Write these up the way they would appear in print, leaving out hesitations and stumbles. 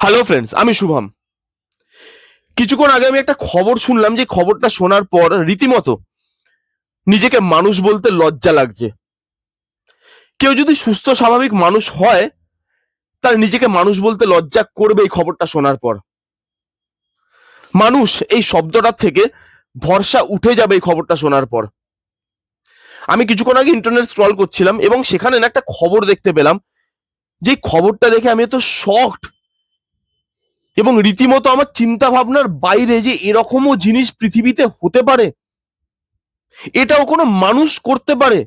Hello friends, আমি শুভম। কিছুক্ষণ আগে আমি একটা খবর শুনলাম, যে খবরটা শোনার পর রীতিমতো নিজেকে মানুষ বলতে লজ্জা লাগছে। কেউ যদি সুস্থ স্বাভাবিক মানুষ হয়, তার নিজেকে মানুষ বলতে লজ্জা করবে এই খবরটা শোনার পর। মানুষ এই শব্দটার থেকে ভরসা উঠে যাবে এই খবরটা শোনার পর। আমি কিছুক্ষণ আগে ইন্টারনেট স্ক্রল করছিলাম এবং সেখানে না একটা খবর দেখতে পেলাম, যে খবরটা দেখে আমি এত শকড এবং রীতিমতো আমার চিন্তা ভাবনার বাইরে, যে এরকমও জিনিস পৃথিবীতে হতে পারে, এটাও কোনো মানুষ করতে পারে।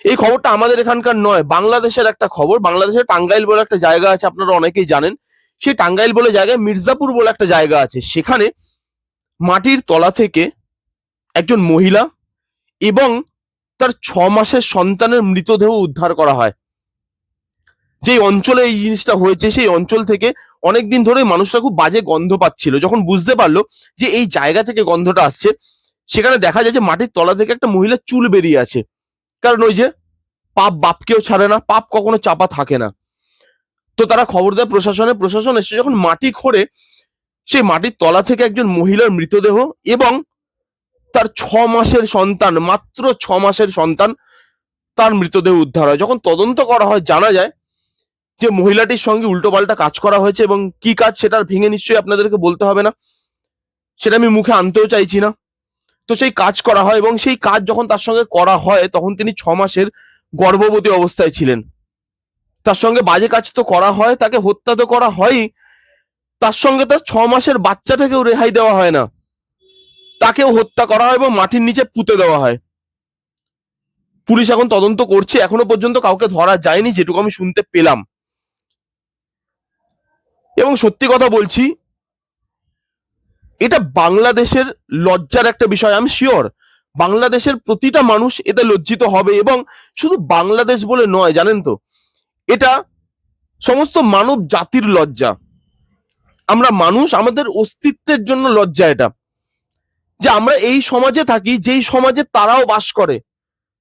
এই খবরটা আমাদের এখানকার নয়, বাংলাদেশের একটা খবর। বাংলাদেশের টাঙ্গাইল বলে একটা জায়গা আছে, আপনারা অনেকেই জানেন। সেই টাঙ্গাইল বলে জায়গায় মির্জাপুর বলে একটা জায়গা আছে, সেখানে মাটির তলা থেকে একজন মহিলা এবং তার 6 মাসের সন্তানের মৃতদেহ উদ্ধার করা হয়। যেই অঞ্চলে এই জিনিসটা হয়েছে, সেই অঞ্চল থেকে অনেকদিন ধরে মানুষরা খুব বাজে গন্ধ পাচ্ছিল। যখন বুঝতে পারলো যে এই জায়গা থেকে গন্ধটা আসছে, সেখানে দেখা যায় যে মাটির তলা থেকে একটা মহিলার চুল বেরিয়ে আছে। কারণ ওই যে পাপ বাপকেও ছাড়ে না, পাপ কখনো চাপা থাকে না। তো তারা খবর দেয় প্রশাসনে। প্রশাসন এসে যখন মাটি খোঁড়ে, সেই মাটির তলা থেকে একজন মহিলার মৃতদেহ এবং তার 6 মাসের সন্তান, মাত্র 6 মাসের সন্তান, তার মৃতদেহ উদ্ধার হয়। যখন তদন্ত করা হয়, জানা যায় যে মহিলাটির সঙ্গে উল্টোপাল্টা কাজ করা হয়েছে, এবং কি কাজ সেটার ভেঙে নিশ্চয়ই আপনাদেরকে বলতে হবে না, সেটা আমি মুখে আনতেও চাইছি না। তো সেই কাজ করা হয়, এবং সেই কাজ যখন তার সঙ্গে করা হয়, তখন তিনি 6 মাসের গর্ভবতী অবস্থায় ছিলেন। তার সঙ্গে বাজে কাজ তো করা হয়, তাকে হত্যা তো করা হয়ই, তার সঙ্গে তার 6 মাসের বাচ্চাটাকেও রেহাই দেওয়া হয় না, তাকেও হত্যা করা হয় এবং মাটির নিচে পুঁতে দেওয়া হয়। পুলিশ এখন তদন্ত করছে, এখনো পর্যন্ত কাউকে ধরা যায়নি, যেটুকু আমি শুনতে পেলাম। এবং সত্যি কথা বলছি, এটা বাংলাদেশের লজ্জার একটা বিষয়। আমি শিওর বাংলাদেশের প্রতিটা মানুষ এতে লজ্জিত হবে, এবং শুধু বাংলাদেশ বলে নয়, জানেন তো, এটা সমস্ত মানব জাতির লজ্জা। আমরা মানুষ, আমাদের অস্তিত্বের জন্য লজ্জা এটা, যে আমরা এই সমাজে থাকি, যেই সমাজে তারাও বাস করে।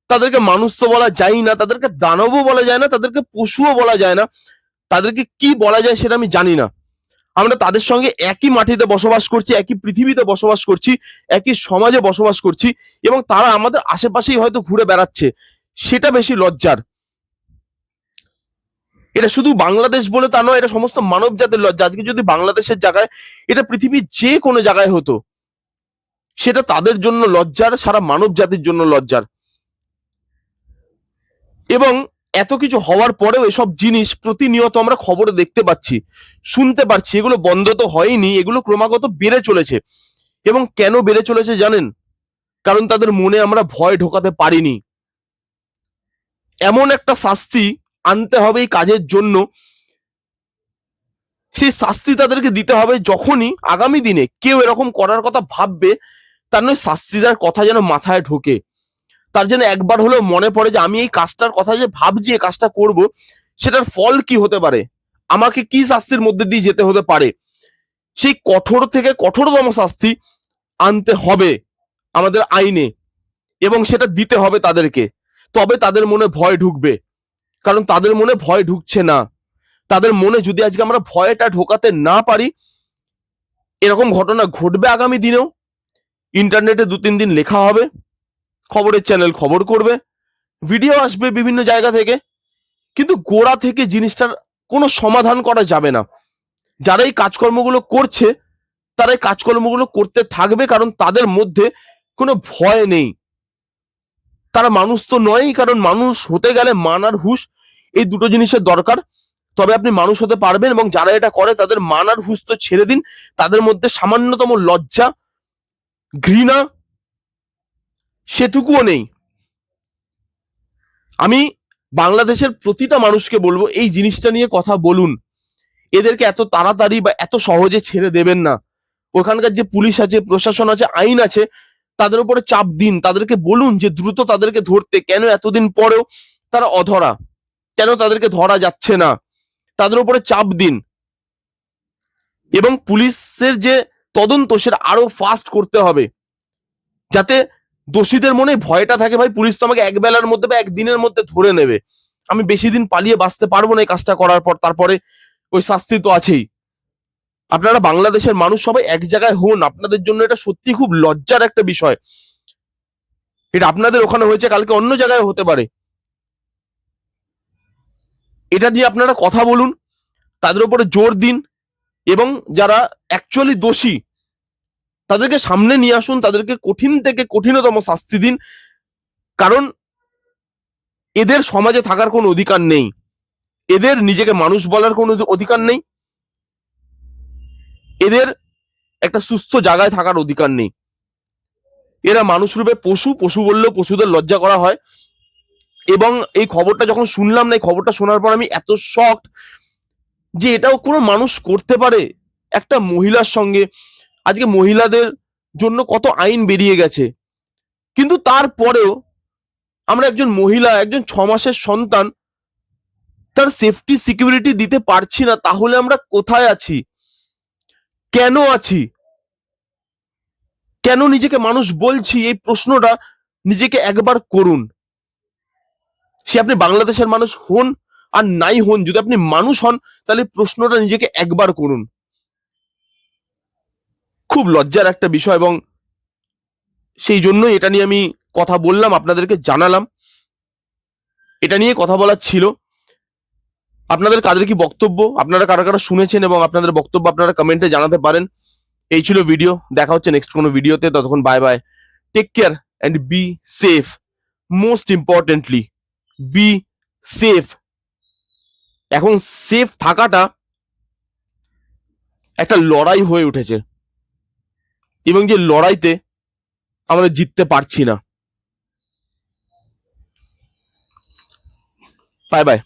তাদেরকে মানুষ তো বলা যায় না, তাদেরকে দানবও বলা যায় না, তাদেরকে পশুও বলা যায় না, তাদেরকে কি বলা যায় সেটা আমি জানি না। আমরা তাদের সঙ্গে একই মাটিতে বসবাস করছি, একই পৃথিবীতে বসবাস করছি, একই সমাজে বসবাস করছি, এবং তারা আমাদের আশেপাশেই হয়তো ঘুরে বেড়াচ্ছে। সেটা বেশি লজ্জার। এটা শুধু বাংলাদেশ বলে তা নয়, এটা সমস্ত মানব জাতির লজ্জা। আজকে যদি বাংলাদেশের জায়গায় এটা পৃথিবীর যে কোনো জায়গায় হতো, সেটা তাদের জন্য লজ্জার, সারা মানব জাতির জন্য লজ্জার। এবং এত কিছু হওয়ার পরেও এসব জিনিস প্রতিনিয়ত আমরা খবরে দেখতে পাচ্ছি, শুনতে পাচ্ছি। এগুলো বন্ধ তো হয়নি, এগুলো ক্রমাগত বেড়ে চলেছে। এবং কেন বেড়ে চলেছে জানেন? কারণ তাদের মনে আমরা ভয় ঢোকাতে পারিনি। এমন একটা শাস্তি আনতে হবে এই কাজের জন্য, সেই শাস্তি তাদেরকে দিতে হবে যখনই আগামী দিনে কেউ এরকম করার কথা ভাববে, তার নয় শাস্তি দেওয়ার কথা যেন মাথায় ঢোকে। তার যেন একবার হলেও মনে পড়ে যে আমি এই কাজটার কথা যে ভাবছি, এই কাজটা করব, সেটার ফল কি হতে পারে, আমাকে কি শাস্তির মধ্যে দিয়ে যেতে হতে পারে। সেই কঠোর থেকে কঠোরতম শাস্তি আনতে হবে আমাদের আইনে, এবং সেটা দিতে হবে তাদেরকে। তবে তাদের মনে ভয় ঢুকবে, কারণ তাদের মনে ভয় ঢুকছে না। তাদের মনে যদি আজকে আমরা ভয়টা ঢোকাতে না পারি, এরকম ঘটনা ঘটবে আগামী দিনেও। ইন্টারনেটে 2-3 দিন লেখা হবে, খবরের চ্যানেল খবর করবে, ভিডিও আসবে বিভিন্ন জায়গা থেকে, কিন্তু গোড়া থেকে জিনিসটার কোনো সমাধান করা যাবে না। যারা এই কাজকর্মগুলো করছে, তারা এই কাজকর্মগুলো করতে থাকবে, কারণ তাদের মধ্যে কোনো ভয় নেই। তারা মানুষ তো নয়ই, কারণ মানুষ হতে গেলে মান আর হুঁশ, এই দুটো জিনিসের দরকার। তবে আপনি মানুষ হতে পারবেন। এবং যারা এটা করে, তাদের মান আর হুঁশ তো ছেড়ে দিন, তাদের মধ্যে সামান্যতম লজ্জা, ঘৃণা সেটুকুও নেই। আমি বাংলাদেশের প্রতিটা মানুষকে বলবো, এই জিনিসটা নিয়ে কথা বলুন। এদেরকে এত তাড়াতাড়ি বা এত সহজে ছেড়ে দেবেন না। ওখানকার যে পুলিশ আছে, প্রশাসন আছে, আইন আছে, তাদের উপরে চাপ দিন। তাদেরকে বলুন যে দ্রুত তাদেরকে ধরতে। কেন এতদিন পরেও তারা অধরা, কেন তাদেরকে ধরা যাচ্ছে না, তাদের উপরে চাপ দিন। এবং পুলিশের যে তদন্ত, সেটা আরো ফাস্ট করতে হবে, যাতে দোষীদের মনে ভয়টা থাকে, ভাই পুলিশ তো আমাকে এক বেলার মধ্যে বা একদিনের মধ্যে ধরে নেবে। আমি বেশি দিন পালিয়ে বাঁচতে পারবো না এই কাজটা করার পর, তারপরে ওই শাস্তি তো আছেই। আপনারা বাংলাদেশের মানুষ সবাই এক জায়গায় হন, আপনাদের জন্য এটা সত্যি খুব লজ্জার একটা বিষয়। এটা আপনাদের ওখানে হয়েছে, কালকে অন্য জায়গায় হতে পারে। এটা নিয়ে আপনারা কথা বলুন, তাদের উপরে জোর দিন, এবং যারা অ্যাকচুয়ালি দোষী তাদেরকে সামনে নিয়ে আসুন, তাদেরকে কঠিন থেকে কঠিনতম শাস্তি দিন। কারণ এদের সমাজে থাকার কোনো অধিকার নেই, এদের নিজেকে মানুষ বলার কোনো অধিকার নেই, এদের একটা সুস্থ জায়গায় থাকার অধিকার নেই। এরা মানুষ রূপে পশু, পশু বললেও পশুদের লজ্জা করা হয়। এবং এই খবরটা যখন শুনলাম না, এই খবরটা শোনার পর আমি এত শকড যে এটাও কোনো মানুষ করতে পারে একটা মহিলার সঙ্গে। আজকে মহিলাদের জন্য কত আইন বেরিয়ে গেছে, কিন্তু তারপরেও আমরা একজন মহিলা, একজন 6 মাসের সন্তান, তার সেফটি সিকিউরিটি দিতে পারছি না। তাহলে আমরা কোথায় আছি, কেন আছি, কেন নিজেকে মানুষ বলছি? এই প্রশ্নটা নিজেকে একবার করুন। সে আপনি বাংলাদেশের মানুষ হন আর নাই হন, যদি আপনি মানুষ হন তাহলে প্রশ্নটা নিজেকে একবার করুন। খুব লজ্জার একটা বিষয়, এবং সেই জন্যই এটা নিয়ে আমি কথা বললাম, আপনাদেরকে জানালাম। এটা নিয়ে কথা বলার ছিল। আপনাদের কাদের কি বক্তব্য, আপনারা কারা কারা শুনেছেন এবং আপনাদের বক্তব্য আপনারা কমেন্টে জানাতে পারেন। এই ছিল ভিডিও, দেখা হচ্ছে নেক্সট কোনো ভিডিওতে। ততক্ষণ bye bye, take care and be safe. Most importantly be safe. এখন সেফ থাকাটা একটা লড়াই হয়ে উঠেছে, এবং যে লড়াইতে আমরা জিততে পারছি না। Bye bye.